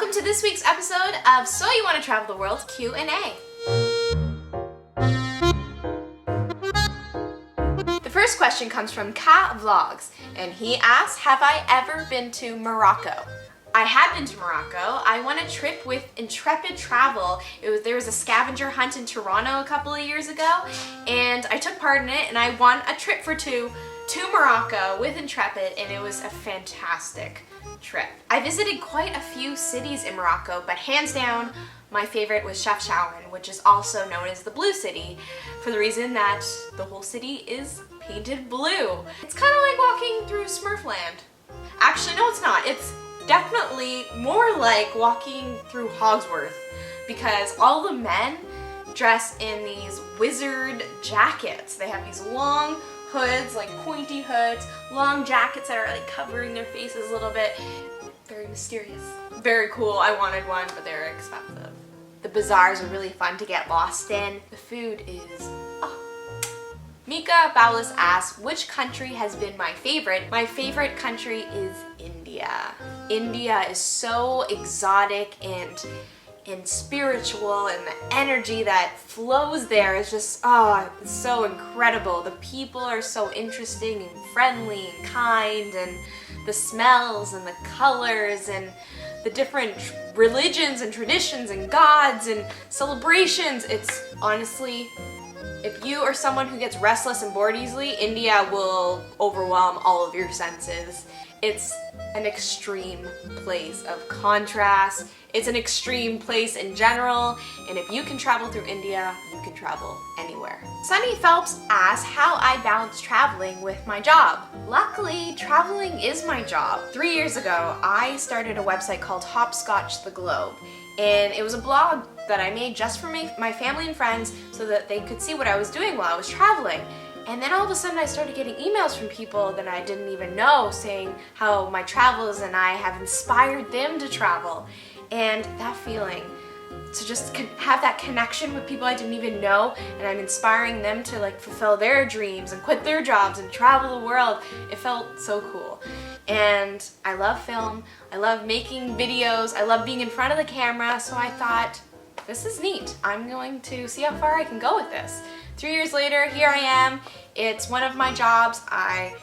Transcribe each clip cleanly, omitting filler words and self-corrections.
Welcome to this week's episode of So You Want to Travel the World Q&A. The first question comes from Ka Vlogs, and he asks, have I ever been to Morocco? I have been to Morocco. I won a trip with Intrepid Travel. There was a scavenger hunt in Toronto a couple of years ago, and I took part in it, and I won a trip for two to Morocco with Intrepid, and it was a fantastic trip. I visited quite a few cities in Morocco, but hands down, my favorite was Chefchaouen, which is also known as the Blue City, for the reason that the whole city is painted blue. It's kind of like walking through Smurfland. Actually, no, it's not. It's definitely more like walking through Hogsworth, because all the men dress in these wizard jackets. They have these long hoods, like pointy hoods, long jackets that are like covering their faces a little bit. Very mysterious. Very cool. I wanted one, but they're expensive. The bazaars are really fun to get lost in. The food is Mika Bowlis asks, which country has been my favorite? My favorite country is India. India is so exotic and spiritual, and the energy that flows there is just, it's so incredible. The people are so interesting and friendly and kind, and the smells and the colors and the different religions and traditions and gods and celebrations. It's honestly, if you are someone who gets restless and bored easily, India will overwhelm all of your senses. It's an extreme place of contrast. It's an extreme place in general, and if you can travel through India, you can travel anywhere. Sunny Phelps asks how I balance traveling with my job. Luckily, traveling is my job. 3 years ago, I started a website called Hopscotch the Globe, and it was a blog that I made just for my family and friends so that they could see what I was doing while I was traveling. And then all of a sudden I started getting emails from people that I didn't even know saying how my travels and I have inspired them to travel. And that feeling to just have that connection with people I didn't even know, and I'm inspiring them to like fulfill their dreams and quit their jobs and travel the world. It felt so cool. And I love film, I love making videos, I love being in front of the camera, so I thought, this is neat. I'm going to see how far I can go with this. 3 years later, here I am. It's one of my jobs. I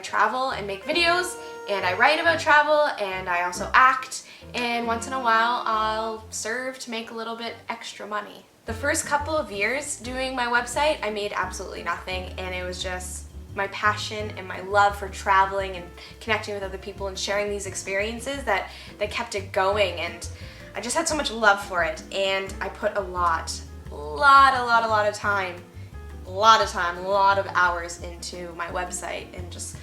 travel and make videos, and I write about travel, and I also act, and once in a while I'll serve to make a little bit extra money. The first couple of years doing my website, I made absolutely nothing, and it was just my passion and my love for traveling and connecting with other people and sharing these experiences that kept it going, and I just had so much love for it, and I put a lot of time, a lot of hours into my website, and just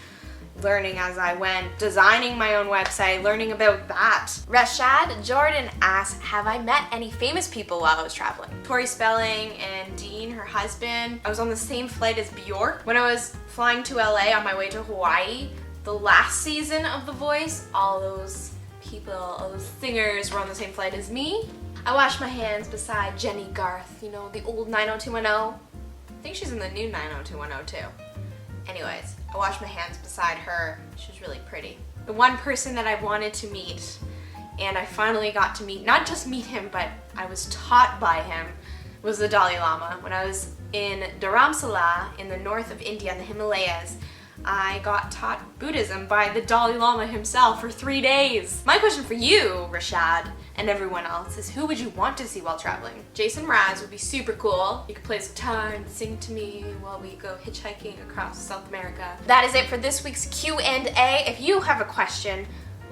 learning as I went, designing my own website, learning about that. Rashad Jordan asks, have I met any famous people while I was traveling? Tori Spelling and Dean, her husband. I was on the same flight as Bjork. When I was flying to LA on my way to Hawaii, the last season of The Voice, all those people, all those singers were on the same flight as me. I washed my hands beside Jenny Garth, you know, the old 90210. I think she's in the new 90210 too. Anyways, I washed my hands beside her. She was really pretty. The one person that I wanted to meet, and I finally got to meet, not just meet him, but I was taught by him, was the Dalai Lama. When I was in Dharamsala in the north of India, in the Himalayas, I got taught Buddhism by the Dalai Lama himself for 3 days. My question for you, Rashad, and everyone else is, who would you want to see while traveling? Jason Mraz would be super cool. He could play his guitar and sing to me while we go hitchhiking across South America. That is it for this week's Q&A. If you have a question,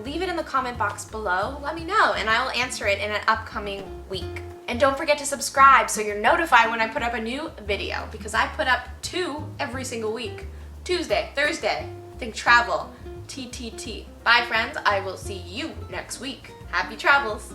leave it in the comment box below. Let me know, and I will answer it in an upcoming week. And don't forget to subscribe so you're notified when I put up a new video, because I put up 2 every single week. Tuesday, Thursday, think travel, TTT. Bye friends, I will see you next week. Happy travels.